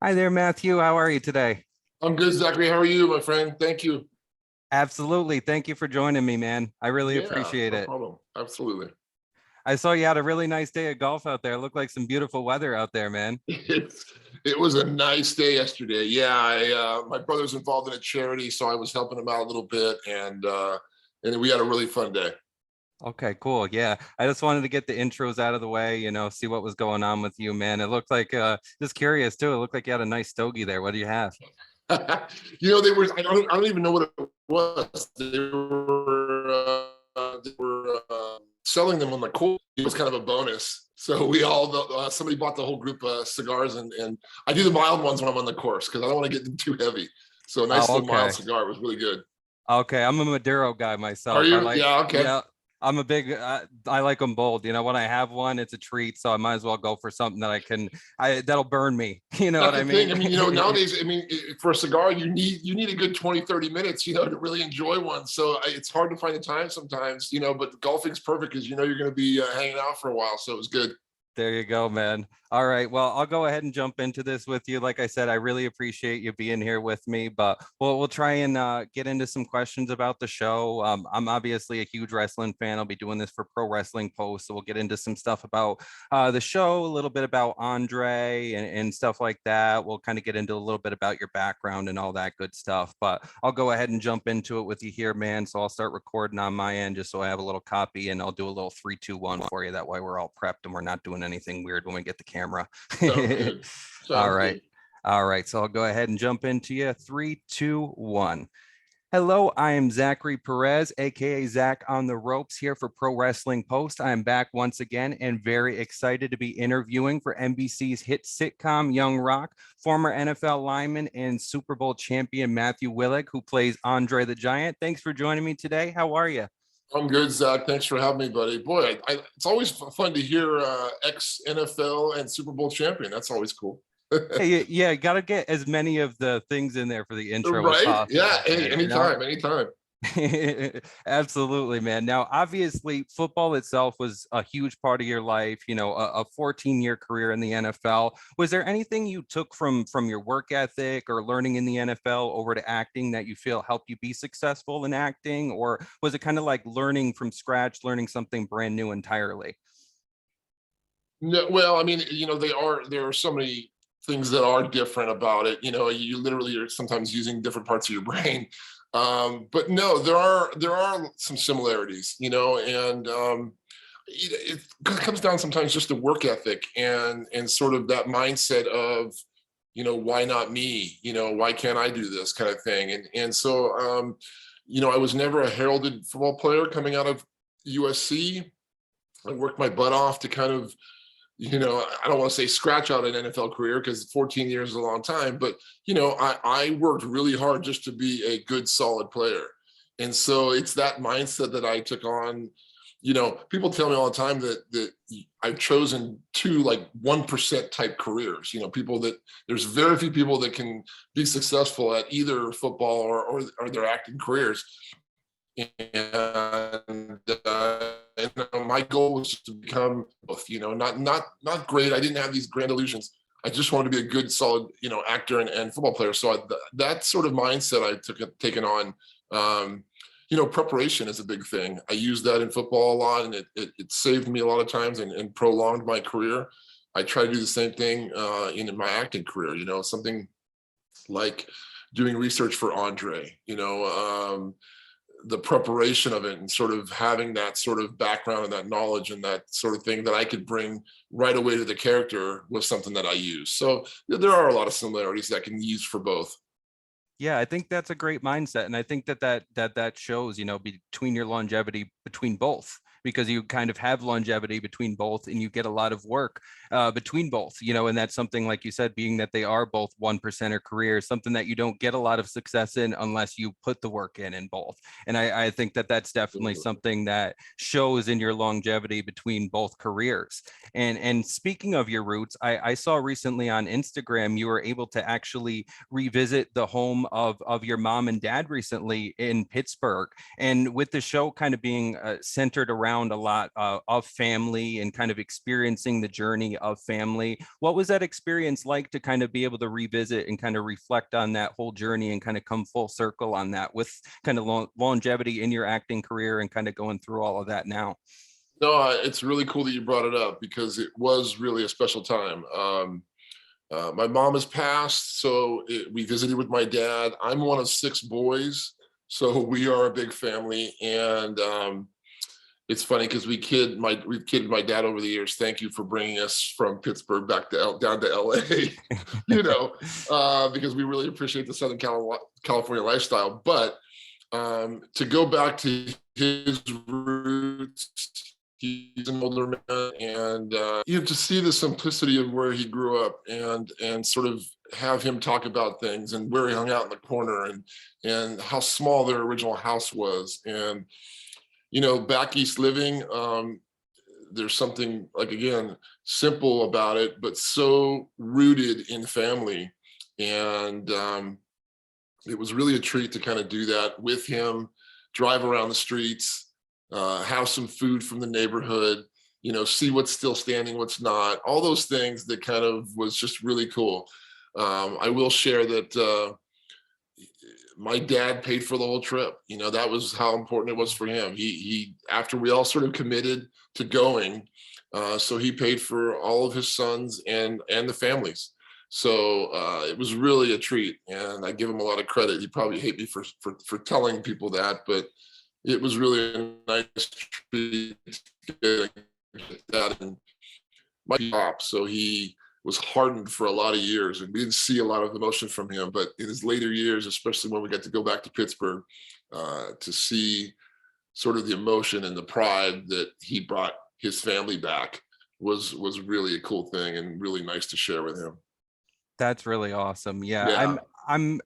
Hi there, Matthew. How are you today? I'm good, Zachary. How are you, my friend? Thank you. Absolutely. Thank you for joining me, man. I really Yeah, appreciate no it. problem. Absolutely. I saw you had a really nice day of golf out there. It looked like some beautiful weather out there, man. It's, it was a nice day yesterday. Yeah, my brother's involved in a charity, so I was helping him out a little bit, and we had a really fun day. Okay, cool. Yeah. I just wanted to get the intros out of the way, see what was going on with you, man. It looked like just curious too. It looked like you had a nice stogie there. What do you have? They were. I don't even know what it was. They were selling them on the cool. It was kind of a bonus. So we all somebody bought the whole group of cigars, and I do the mild ones when I'm on the course because I don't want to get them too heavy. So a nice Oh, little mild okay. cigar was really good. Okay, I'm a Maduro guy Are myself. you? Yeah. Okay. Yeah, I'm a big, I like them bold. When I have one, it's a treat. So I might as well go for something that that'll burn me. You know That's what the I thing. mean? I mean, nowadays, I mean, for a cigar, you need a good 20, 30 minutes, to really enjoy one. So it's hard to find the time sometimes, but golfing's perfect because you're going to be hanging out for a while. So it was good. There you go, man. All right. Well, I'll go ahead and jump into this with you. Like I said, I really appreciate you being here with me, but we'll try and get into some questions about the show. I'm obviously a huge wrestling fan. I'll be doing this for Pro Wrestling Post. So we'll get into some stuff about the show, a little bit about Andre and stuff like that. We'll kind of get into a little bit about your background and all that good stuff. But I'll go ahead and jump into it with you here, man. So I'll start recording on my end just so I have a little copy and I'll do a little 3, 2, 1 for you. That way we're all prepped and we're not doing anything weird when we get the camera. Sounds good. All Sounds right. good. All right. So I'll go ahead and jump into you. 3, 2, 1. Hello, I am Zachary Perez, aka Zach on the Ropes, here for Pro Wrestling Post. I am back once again and very excited to be interviewing for NBC's hit sitcom Young Rock, former NFL lineman and Super Bowl champion Matthew Willig, who plays Andre the Giant. Thanks for joining me today. How are you? I'm good, Zach. Thanks for having me, buddy. Boy, it's always fun to hear ex NFL and Super Bowl champion. That's always cool. Hey, yeah, got to get as many of the things in there for the intro as Right? Yeah. possible, Hey, man, you know? anytime, anytime. Absolutely, man. Now, obviously, football itself was a huge part of your life, a 14-year career in the NFL. Was there anything you took from your work ethic or learning in the NFL over to acting that you feel helped you be successful in acting? Or was it kind of like learning from scratch, learning something brand new entirely? No, well, I mean, there are so many things that are different about it. You literally are sometimes using different parts of your brain. But no, there are some similarities, and it comes down sometimes just to work ethic and sort of that mindset of, why not me? Why can't I do this kind of thing? And so I was never a heralded football player coming out of USC. I worked my butt off to kind of, I don't want to say scratch out an NFL career because 14 years is a long time, but I worked really hard just to be a good, solid player. And so it's that mindset that I took on. People tell me all the time that I've chosen two like 1% type careers. People that there's very few people that can be successful at either football or their acting careers. And my goal was just to become both, not great. I didn't have these grand illusions. I just wanted to be a good, solid, actor and football player. So that sort of mindset I taken on. Preparation is a big thing. I use that in football a lot, and it saved me a lot of times and prolonged my career. I try to do the same thing in my acting career. Something like doing research for Andre. The preparation of it and sort of having that sort of background and that knowledge and that sort of thing that I could bring right away to the character was something that I use. So there are a lot of similarities that can use for both. Yeah, I think that's a great mindset, and I think that shows, between your longevity between both, because you kind of have longevity between both, and you get a lot of work between both, and that's something like you said, being that they are both 1% careers, something that you don't get a lot of success in unless you put the work in both. And I think that that's definitely something that shows in your longevity between both careers. And speaking of your roots, I saw recently on Instagram you were able to actually revisit the home of your mom and dad recently in Pittsburgh. And with the show kind of being centered around around a lot of family and kind of experiencing the journey of family. What was that experience like to kind of be able to revisit and kind of reflect on that whole journey and kind of come full circle on that with kind of longevity in your acting career and kind of going through all of that now? No, it's really cool that you brought it up because it was really a special time. My mom has passed, so we visited with my dad. I'm one of 6 boys, so we are a big family. And it's funny because we've kidded my dad over the years. Thank you for bringing us from Pittsburgh back to down to LA, because we really appreciate the Southern California lifestyle. But to go back to his roots, he's an older man, and to see the simplicity of where he grew up and sort of have him talk about things and where he hung out in the corner and how small their original house was. And back east living, there's something, like, again, simple about it, but so rooted in family. And it was really a treat to kind of do that with him, drive around the streets, have some food from the neighborhood, see what's still standing, what's not, all those things that kind of was just really cool. I will share that my dad paid for the whole trip. That was how important it was for him. He after we all sort of committed to going, so he paid for all of his sons and the families. So it was really a treat, and I give him a lot of credit. He probably hate me for telling people that, but it was really a nice treat to get that. And my pop, so he was hardened for a lot of years, and we didn't see a lot of emotion from him. But in his later years, especially when we got to go back to Pittsburgh, to see sort of the emotion and the pride that he brought his family back was really a cool thing and really nice to share with him. That's really awesome. Yeah, Yeah. I'm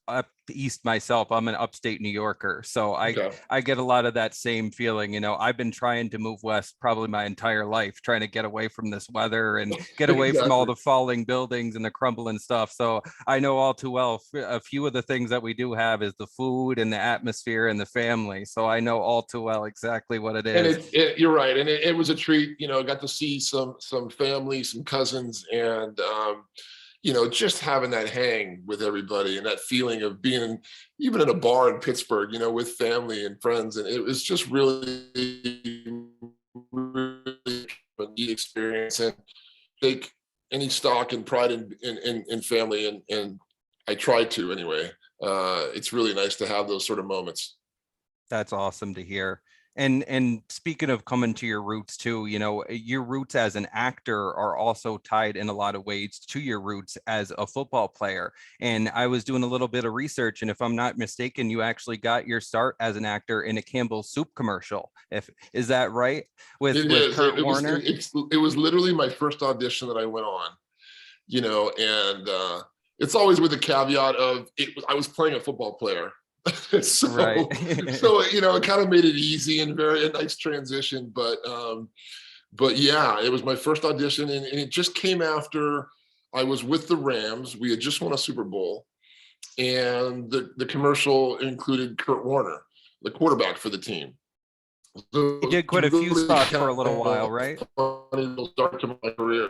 up east myself. I'm an upstate New Yorker, so Okay. I get a lot of that same feeling. I've been trying to move west probably my entire life, trying to get away from this weather and get away from all the falling buildings and the crumbling stuff. So I know all too well a few of the things that we do have is the food and the atmosphere and the family. So I know all too well exactly what it is. And you're right, and it was a treat. I got to see some family, some cousins, and just having that hang with everybody and that feeling of being even in a bar in Pittsburgh, with family and friends. And it was just really, really a neat experience, and take any stock and pride in family. And I try to anyway. It's really nice to have those sort of moments. That's awesome to hear. And speaking of coming to your roots too, your roots as an actor are also tied in a lot of ways to your roots as a football player. And I was doing a little bit of research, and if I'm not mistaken, you actually got your start as an actor in a Campbell's Soup commercial. Is that right? With Kurt Warner? It was literally my first audition that I went on, and it's always with the caveat of I was playing a football player. so right. So it kind of made it easy and a nice transition. But yeah, it was my first audition, and it just came after I was with the Rams. We had just won a Super Bowl, and the commercial included Kurt Warner, the quarterback for the team. So he did quite a few spots for a little while, right? Funny start to my career.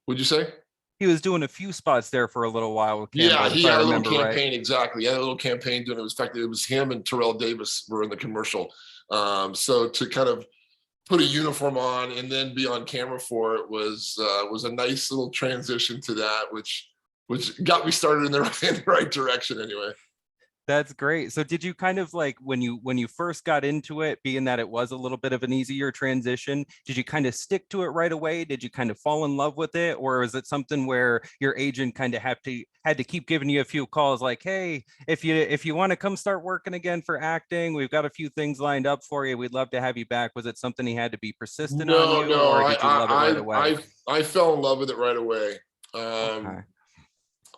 Would you say? He was doing a few spots there for a little while with Campbell, yeah, he had a little campaign, right? Exactly. He had a little campaign doing it. In fact, it was him and Terrell Davis were in the commercial. So to kind of put a uniform on and then be on camera for it was a nice little transition to that, which got me started in the right direction anyway. That's great. So did you kind of like when you first got into it, being that it was a little bit of an easier transition, did you kind of stick to it right away? Did you kind of fall in love with it? Or is it something where your agent kind of had to keep giving you a few calls like, hey, if you want to come start working again for acting, we've got a few things lined up for you. We'd love to have you back. Was it something he had to be persistent on you, or did you love it right away? I fell in love with it right away. Okay.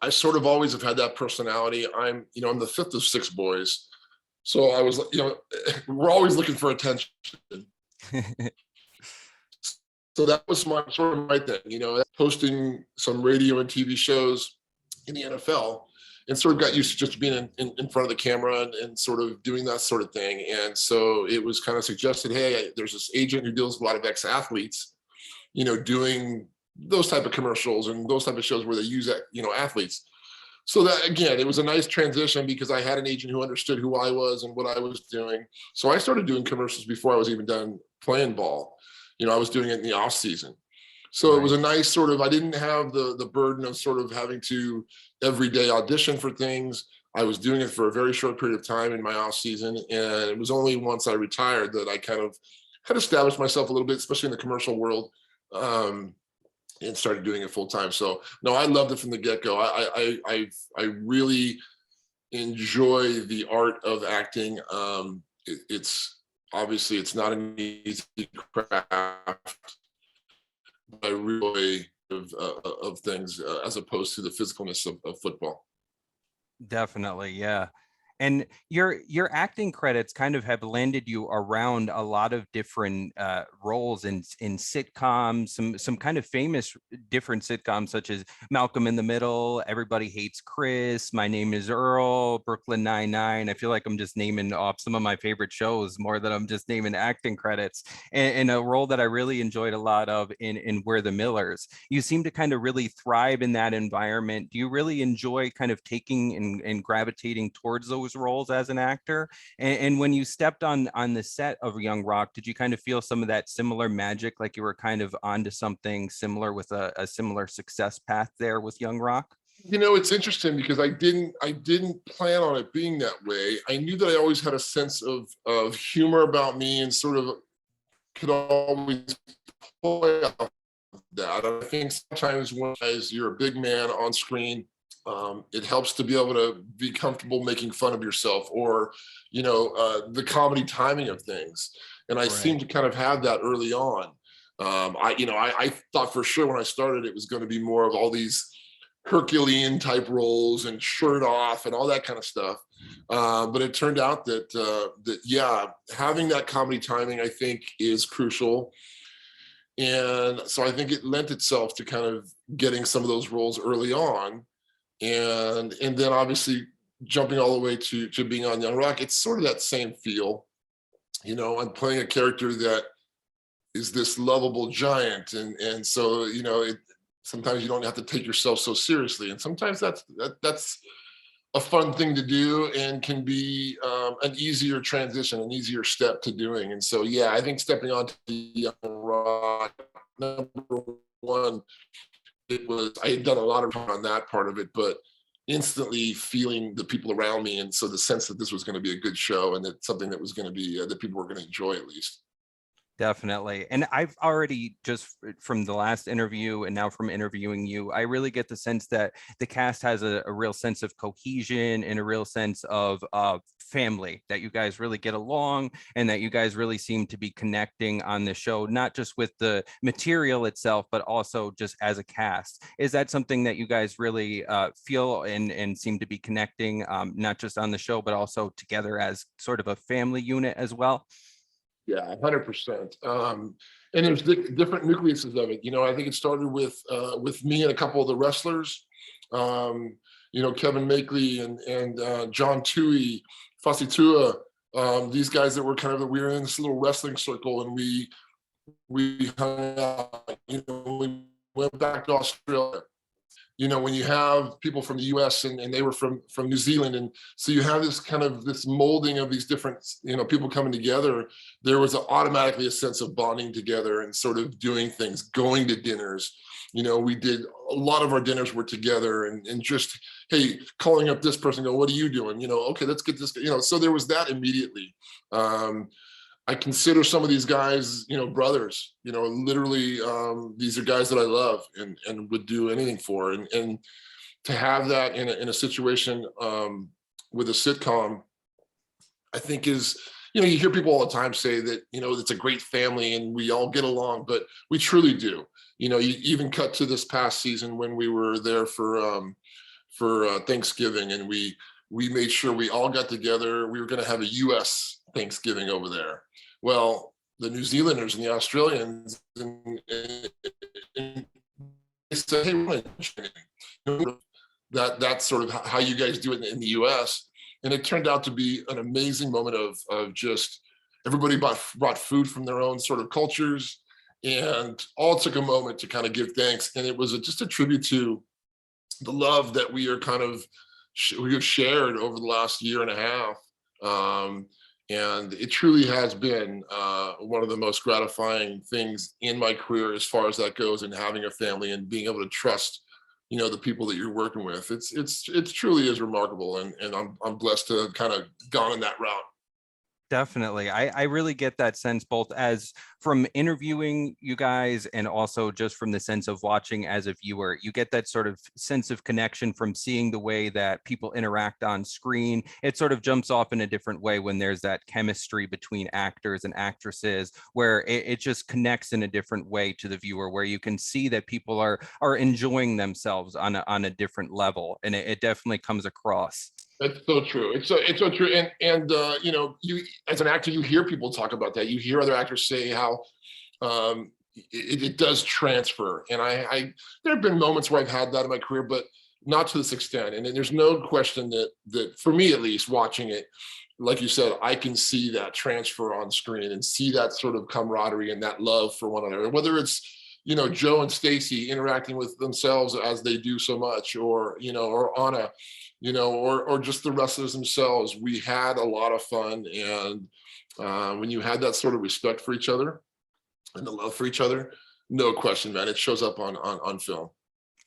I sort of always have had that personality. I'm the 5th of 6 boys. So I was, we're always looking for attention. So that was my thing, hosting some radio and TV shows in the NFL. and sort of got used to just being in front of the camera and sort of doing that sort of thing. And so it was kind of suggested, hey, there's this agent who deals with a lot of ex-athletes, doing those type of commercials and those type of shows where they use, athletes. So that, again, it was a nice transition because I had an agent who understood who I was and what I was doing. So I started doing commercials before I was even done playing ball. I was doing it in the off season. So It was a nice sort of, I didn't have the burden of sort of having to every day audition for things. I was doing it for a very short period of time in my off season. And it was only once I retired that I kind of had established myself a little bit, especially in the commercial world, and started doing it full time. So no, I loved it from the get go. I really enjoy the art of acting. It's obviously it's not an easy craft. I really of things as opposed to the physicalness of football. Definitely, yeah. And your acting credits kind of have landed you around a lot of different roles in sitcoms, some kind of famous different sitcoms such as Malcolm in the Middle, Everybody Hates Chris, My Name is Earl, Brooklyn Nine-Nine. I feel like I'm just naming off some of my favorite shows more than I'm just naming acting credits. And a role that I really enjoyed a lot of in We're the Millers. You seem to kind of really thrive in that environment. Do you really enjoy kind of taking and gravitating towards those roles as an actor? And when you stepped on the set of Young Rock, did you kind of feel some of that similar magic, like you were kind of onto something similar with a similar success path there with Young Rock? It's interesting because I didn't plan on it being that way. I knew that I always had a sense of humor about me and sort of could always play off that. I think sometimes when you're a big man on screen, it helps to be able to be comfortable making fun of yourself or, the comedy timing of things. And I seem to kind of have that early on. I thought for sure when I started, it was going to be more of all these Herculean type roles and shirt off and all that kind of stuff. But it turned out that having that comedy timing, I think, is crucial. And so I think it lent itself to kind of getting some of those roles early on. And then obviously jumping all the way to being on Young Rock, it's sort of that same feel. I'm playing a character that is this lovable giant, and so sometimes you don't have to take yourself so seriously, and sometimes that's a fun thing to do and can be an easier transition, an easier step to doing. And so I think stepping onto Young Rock, number one, I had done a lot of on that part of it, but instantly feeling the people around me. And so the sense that this was going to be a good show and that something that was going to be, that people were going to enjoy at least. Definitely. And I've already, just from the last interview and now from interviewing you, I really get the sense that the cast has a real sense of cohesion and a real sense of family, that you guys really get along and that you guys really seem to be connecting on the show, not just with the material itself, but also just as a cast. Is that something that you guys really feel and seem to be connecting, not just on the show, but also together as sort of a family unit as well? Yeah, 100%. And there's different nucleuses of it. I think it started with me and a couple of the wrestlers. Kevin Makeley and John Tui, Fasitua. These guys that were we were in this little wrestling circle, and we hung out. We went back to Australia. When you have people from the US and they were from New Zealand. And so you have this molding of these different, people coming together. There was automatically a sense of bonding together and sort of doing things, going to dinners. We did a lot of our dinners were together and just, hey, calling up this person, go, what are you doing? Okay, let's get this, so there was that immediately. I consider some of these guys, brothers, literally, these are guys that I love and would do anything for. And to have that in a situation with a sitcom, I think is, you hear people all the time say that, it's a great family and we all get along, but we truly do. You even cut to this past season when we were there for Thanksgiving, and we made sure we all got together. We were going to have a US Thanksgiving over there. Well, the New Zealanders and the Australians and they said, hey, the that's sort of how you guys do it in the US. And it turned out to be an amazing moment of just everybody brought food from their own sort of cultures, and all took a moment to kind of give thanks. And it was just a tribute to the love that we are kind of we have shared over the last year and a half. And it truly has been one of the most gratifying things in my career as far as that goes, and having a family and being able to trust, the people that you're working with. It's truly is remarkable, and I'm blessed to have kind of gone in that route. Definitely. I really get that sense, both as from interviewing you guys and also just from the sense of watching as a viewer. You get that sort of sense of connection from seeing the way that people interact on screen. It sort of jumps off in a different way when there's that chemistry between actors and actresses, where it just connects in a different way to the viewer, where you can see that people are enjoying themselves on a different level. And it definitely comes across. That's so true. It's so true. And you as an actor, you hear people talk about that. You hear other actors say how it does transfer. And there have been moments where I've had that in my career, but not to this extent. And there's no question that for me, at least, watching it, like you said, I can see that transfer on screen and see that sort of camaraderie and that love for one another. Whether it's Joe and Stacy interacting with themselves as they do so much, or or Anna, or just the wrestlers themselves. We had a lot of fun, and when you had that sort of respect for each other and the love for each other, no question, man, it shows up on film.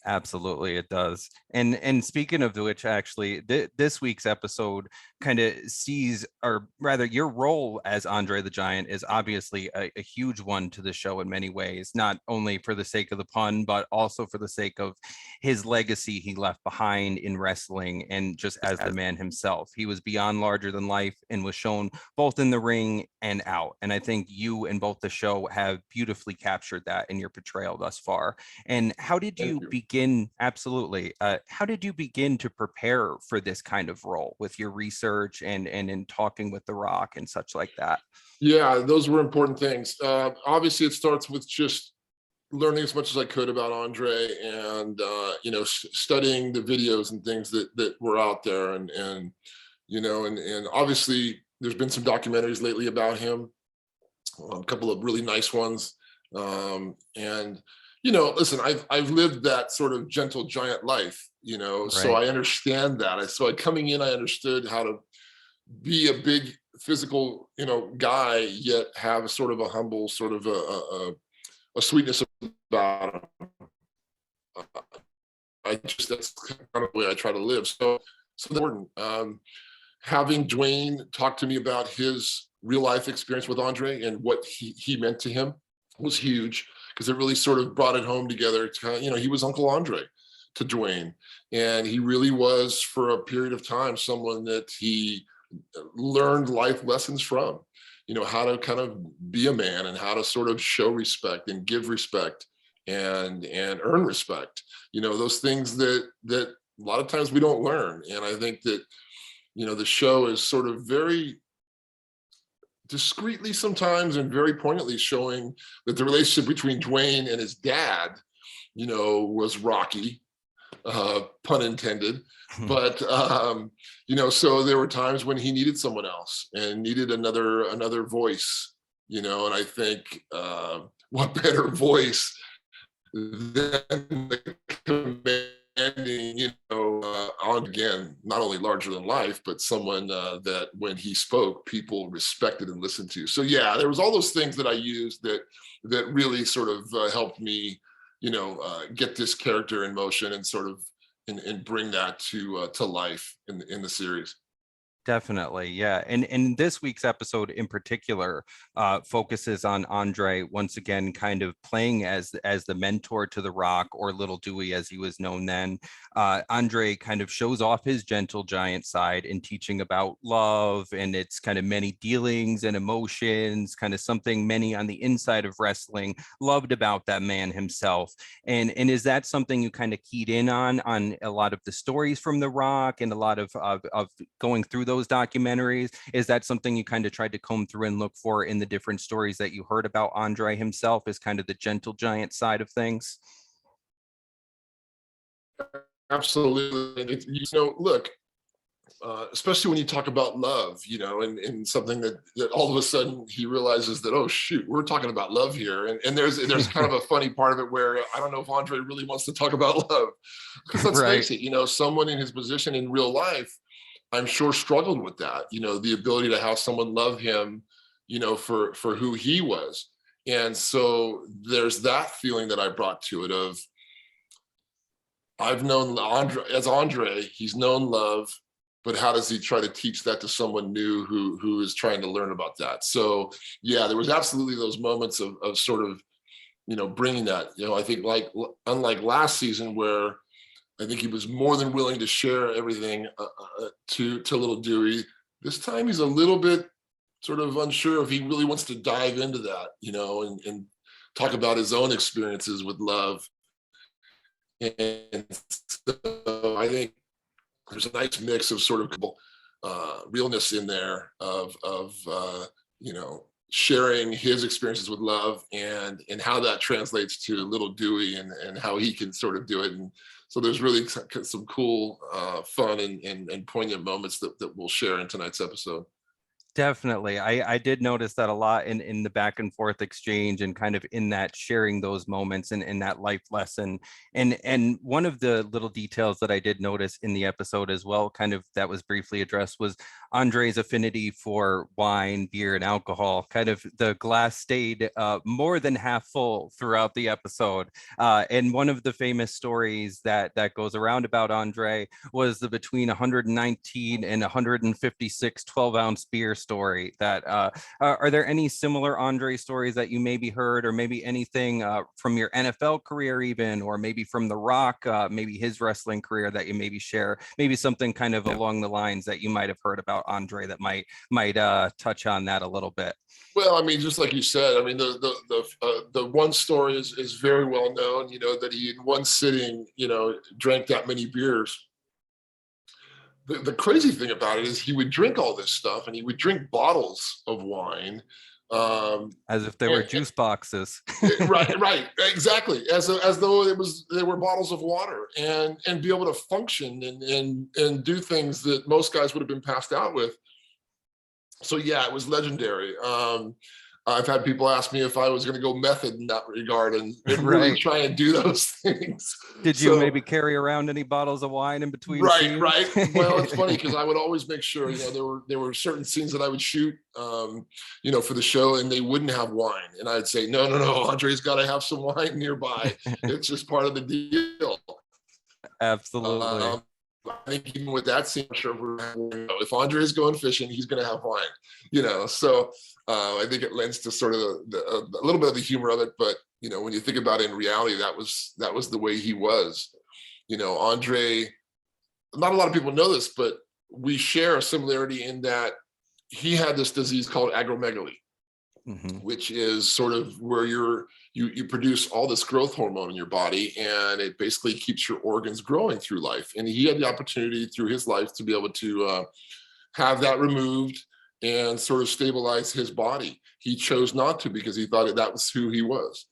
Absolutely, it does. And speaking of which, actually, this week's episode kind of sees, or rather, your role as Andre the Giant is obviously a huge one to the show in many ways, not only for the sake of the pun, but also for the sake of his legacy he left behind in wrestling and just as the man himself. He was beyond larger than life and was shown both in the ring and out. And I think you and both the show have beautifully captured that in your portrayal thus far. And how did you begin? Absolutely. How did you begin to prepare for this kind of role with your research and in talking with The Rock and such like that? Yeah, those were important things. Obviously, it starts with just learning as much as I could about Andre, and studying the videos and things that were out there, and obviously there's been some documentaries lately about him, a couple of really nice ones. And listen, I've lived that sort of gentle giant life, so Right. I understand that. So coming in, I understood how to be a big physical, guy, yet have a sort of a humble, sort of a sweetness about him. That's kind of the way I try to live. So important. Having Dwayne talk to me about his real life experience with Andre and what he meant to him was huge, because it really sort of brought it home together. To kind of, he was Uncle Andre to Dwayne, and he really was, for a period of time, someone that he learned life lessons from. How to kind of be a man, and how to sort of show respect and give respect and earn respect. Those things that a lot of times we don't learn. And I think that the show is sort of very discreetly sometimes and very poignantly showing that the relationship between Dwayne and his dad, was rocky, pun intended. But so there were times when he needed someone else and needed another voice, and I think what better voice than the commanding, on, again, not only larger than life, but someone that when he spoke, people respected and listened to. So yeah, there was all those things that I used that really sort of helped me, get this character in motion and sort of and bring that to life in the series. Definitely, yeah. And this week's episode in particular focuses on Andre once again, kind of playing as the mentor to The Rock, or Little Dewey as he was known then. Andre kind of shows off his gentle giant side in teaching about love and its kind of many dealings and emotions, kind of something many on the inside of wrestling loved about that man himself. And is that something you kind of keyed in on a lot of the stories from The Rock and a lot of going through those documentaries? Is that something you kind of tried to comb through and look for in the different stories that you heard about Andre himself, as kind of the gentle giant side of things? Absolutely. And look, especially when you talk about love, and something that all of a sudden he realizes that, oh shoot, we're talking about love here. And there's kind of a funny part of it where I don't know if Andre really wants to talk about love. Because let's Right. face it, someone in his position in real life, I'm sure struggled with that, the ability to have someone love him, for who he was. And so there's that feeling that I brought to it of, I've known Andre, he's known love, but how does he try to teach that to someone new who is trying to learn about that? So yeah, there was absolutely those moments of sort of, bringing that, I think unlike last season where I think he was more than willing to share everything to little Dewey. This time he's a little bit sort of unsure if he really wants to dive into that, and talk about his own experiences with love. And so I think there's a nice mix of sort of realness in there of sharing his experiences with love and how that translates to little Dewey and how he can sort of do it. And so there's really some cool, fun and poignant moments that we'll share in tonight's episode. Definitely. I did notice that a lot in the back and forth exchange and kind of in that sharing those moments and in that life lesson. And one of the little details that I did notice in the episode as well, kind of that was briefly addressed, was Andre's affinity for wine, beer, and alcohol. Kind of the glass stayed more than half full throughout the episode. And one of the famous stories that goes around about Andre was the between 119 and 156 12-ounce beer story. That are there any similar Andre stories that you maybe heard, or maybe anything from your NFL career even, or maybe from The Rock, maybe his wrestling career that you maybe share, maybe something kind of along the lines that you might have heard about Andre that might touch on that a little bit? Well, I mean, just like you said, I mean, the one story is very well known, that he in one sitting, drank that many beers. The crazy thing about it is he would drink all this stuff and he would drink bottles of wine. As if they were juice boxes. right, exactly. As though they were bottles of water, and be able to function and do things that most guys would have been passed out with. So yeah, it was legendary. I've had people ask me if I was going to go method in that regard and really try and do those things. Did you maybe carry around any bottles of wine in between scenes? Right. Well, it's funny because I would always make sure, there were certain scenes that I would shoot, for the show, and they wouldn't have wine. And I'd say, no, Andre's got to have some wine nearby. It's just part of the deal. Absolutely. I think even with that scene, I'm sure if Andre is going fishing, he's going to have wine, so I think it lends to sort of a little bit of the humor of it. But, when you think about it in reality, that was the way he was. Andre, not a lot of people know this, but we share a similarity in that he had this disease called acromegaly, which is sort of where you produce all this growth hormone in your body, and it basically keeps your organs growing through life. And he had the opportunity through his life to be able to have that removed and sort of stabilize his body. He chose not to because he thought that was who he was.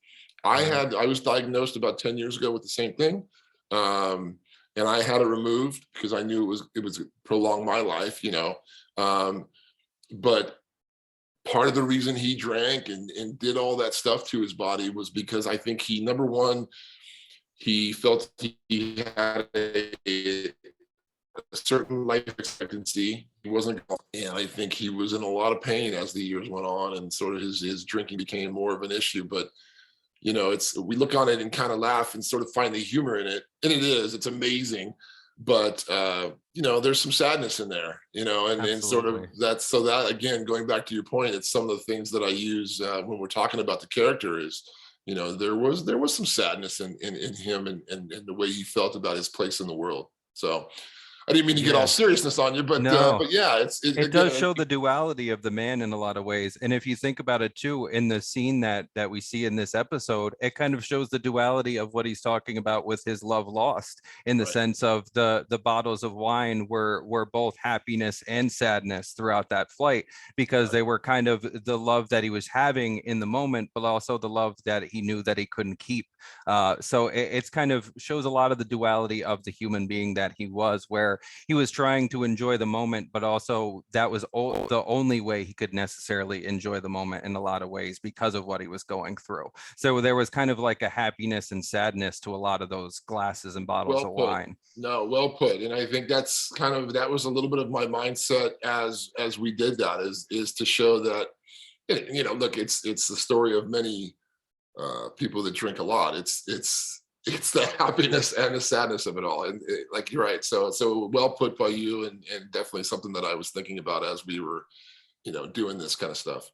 I was diagnosed about 10 years ago with the same thing. And I had it removed because I knew it was prolong my life, but part of the reason he drank and did all that stuff to his body was because I think number one, he felt he had a certain life expectancy. He wasn't, and I think he was in a lot of pain as the years went on, and sort of his drinking became more of an issue. But we look on it and kind of laugh and sort of find the humor in it, and it's amazing. But there's some sadness in there, and sort of that again, going back to your point, it's some of the things that I use when we're talking about the character is, there was some sadness in him and the way he felt about his place in the world. So I didn't mean to get all Yeah. seriousness on you, No. but yeah, It again, does show the duality of the man in a lot of ways. And if you think about it too, in the scene that we see in this episode, it kind of shows the duality of what he's talking about with his love lost, in the right. sense of the bottles of wine were both happiness and sadness throughout that flight, because they were kind of the love that he was having in the moment, but also the love that he knew that he couldn't keep. So it's kind of shows a lot of the duality of the human being that he was, where he was trying to enjoy the moment, but also that was the only way he could necessarily enjoy the moment in a lot of ways because of what he was going through. So there was kind of like a happiness and sadness to a lot of those glasses and bottles Well of put. wine. No, well put. And I think that's that was a little bit of my mindset as we did that, is to show that, look, it's the story of many people that drink a lot. It's the happiness and the sadness of it all. And like, you're right. So well put by you, and definitely something that I was thinking about as we were, doing this kind of stuff.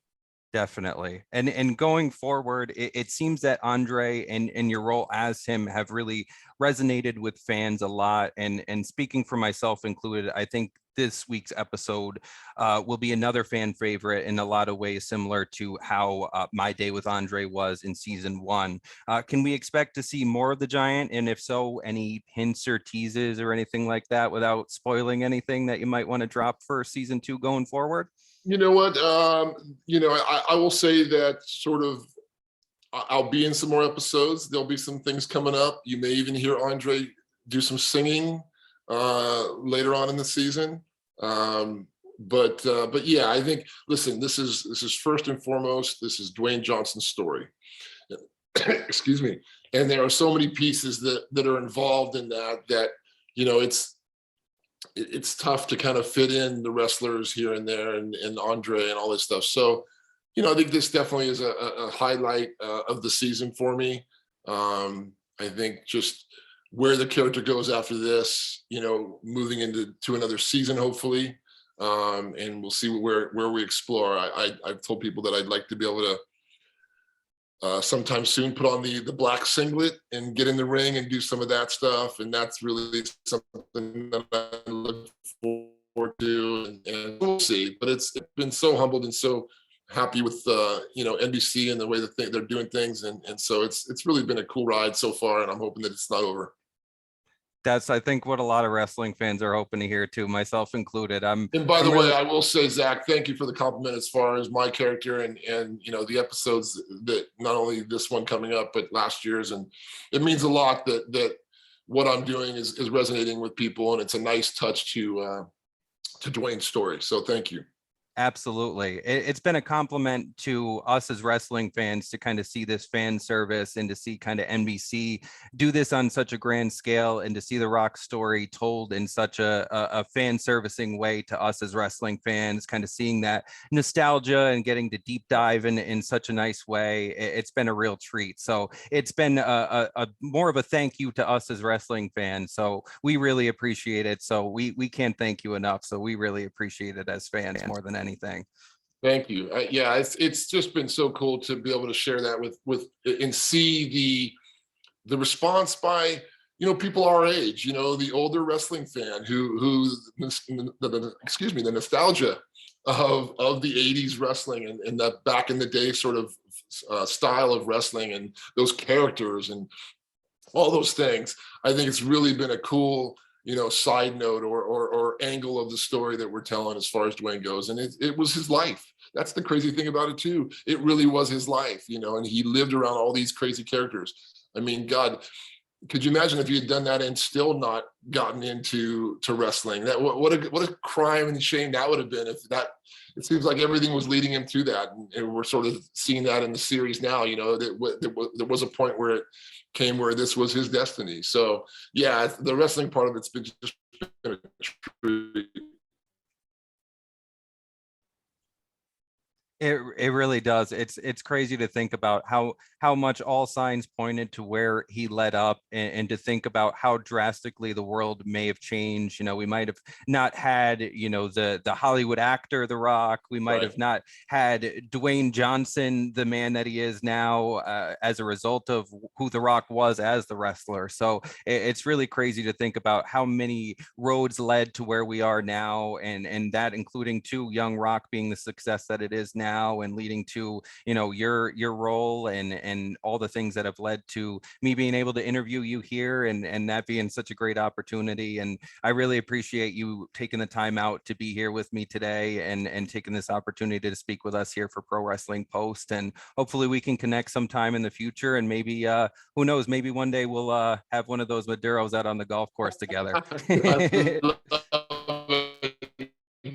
Definitely. And going forward, it seems that Andre and your role as him have really resonated with fans a lot. And speaking for myself included, I think this week's episode will be another fan favorite in a lot of ways, similar to how My Day with Andre was in season 1. Can we expect to see more of the Giant? And if so, any hints or teases or anything like that, without spoiling anything that you might want to drop for season 2 going forward? You know what? I will say that sort of I'll be in some more episodes. There'll be some things coming up. You may even hear Andre do some singing later on in the season. But yeah, I think, listen, this is first and foremost, this is Dwayne Johnson's story. Excuse me. And there are so many pieces that are involved in that, it's tough to kind of fit in the wrestlers here and there, and Andre and all this stuff. So, I think this definitely is a highlight of the season for me. I think just where the character goes after this, moving into another season, hopefully. And we'll see where we explore. I've told people that I'd like to be able to sometime soon put on the black singlet and get in the ring and do some of that stuff. And that's really something that I look forward to, and we'll see. But it's been so humbled and so happy with NBC and the way that they're doing things. And so it's really been a cool ride so far, and I'm hoping that it's not over. That's, I think, what a lot of wrestling fans are hoping to hear too, myself included. And by the I'm way, really, I will say, Zach, thank you for the compliment as far as my character and the episodes, that not only this one coming up, but last year's. And it means a lot that what I'm doing is resonating with people, and it's a nice touch to Dwayne's story. So thank you. absolutely. It's been a compliment to us as wrestling fans to kind of see this fan service and to see kind of NBC do this on such a grand scale, and to see the Rock story told in such a fan servicing way to us as wrestling fans, kind of seeing that nostalgia and getting to deep dive in such a nice way. It's been a real treat. So it's been a more of a thank you to us as wrestling fans. So we really appreciate it. So we can't thank you enough. So we really appreciate it as fans more than anything. Thank you. Yeah, it's just been so cool to be able to share that with and see the response by people our age, the older wrestling fan who excuse me, the nostalgia of the 80s wrestling and that back in the day sort of style of wrestling and those characters and all those things. I think it's really been a cool side note or angle of the story that we're telling as far as Dwayne goes. And it was his life. That's the crazy thing about it too. It really was his life, and he lived around all these crazy characters. I mean, God, could you imagine if you had done that and still not gotten into wrestling? That what a crime and shame that would have been. It seems like everything was leading him to that, and we're sort of seeing that in the series now. There was a point where it came where this was his destiny. So yeah, the wrestling part of it's been just been a treat. It really does. It's crazy to think about how much all signs pointed to where he led up, and to think about how drastically the world may have changed. You know, we might have not had, you know, the Hollywood actor The Rock. We might Right. have not had Dwayne Johnson, the man that he is now, as a result of who The Rock was as the wrestler. So it's really crazy to think about how many roads led to where we are now, and that including too young Rock being the success that it is now, and leading to, you know, your role, and all the things that have led to me being able to interview you here, and that being such a great opportunity. And I really appreciate you taking the time out to be here with me today, and taking this opportunity to speak with us here for Pro Wrestling Post. And hopefully we can connect sometime in the future, and maybe who knows, maybe one day we'll have one of those Maduros out on the golf course together. I love it.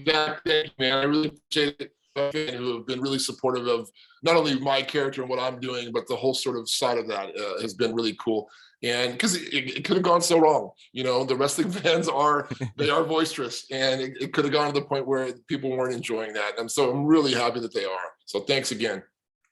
Jack, thank you, man. I really appreciate it. Who have been really supportive of not only my character and what I'm doing, but the whole sort of side of that has been really cool. And because it could have gone so wrong, you know, the wrestling fans they are boisterous, and it could have gone to the point where people weren't enjoying that. And so I'm really happy that they are. So thanks again.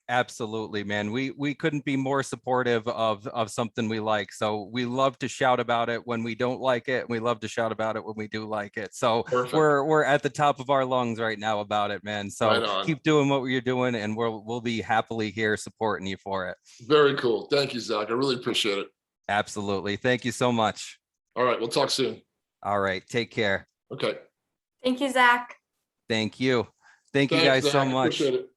Absolutely, man. We couldn't be more supportive of something we like. So we love to shout about it when we don't like it. We love to shout about it when we do like it. So Perfect. we're at the top of our lungs right now about it, man. So Right on. keep doing what you're doing, and we'll be happily here supporting you for it. Very cool. Thank you, Zach. I really appreciate it. Absolutely. Thank you so much. All right, we'll talk soon. All right. Take care. Okay. Thank you, Zach. Thank you. Thank you Thanks, guys so Zach. much. Appreciate it.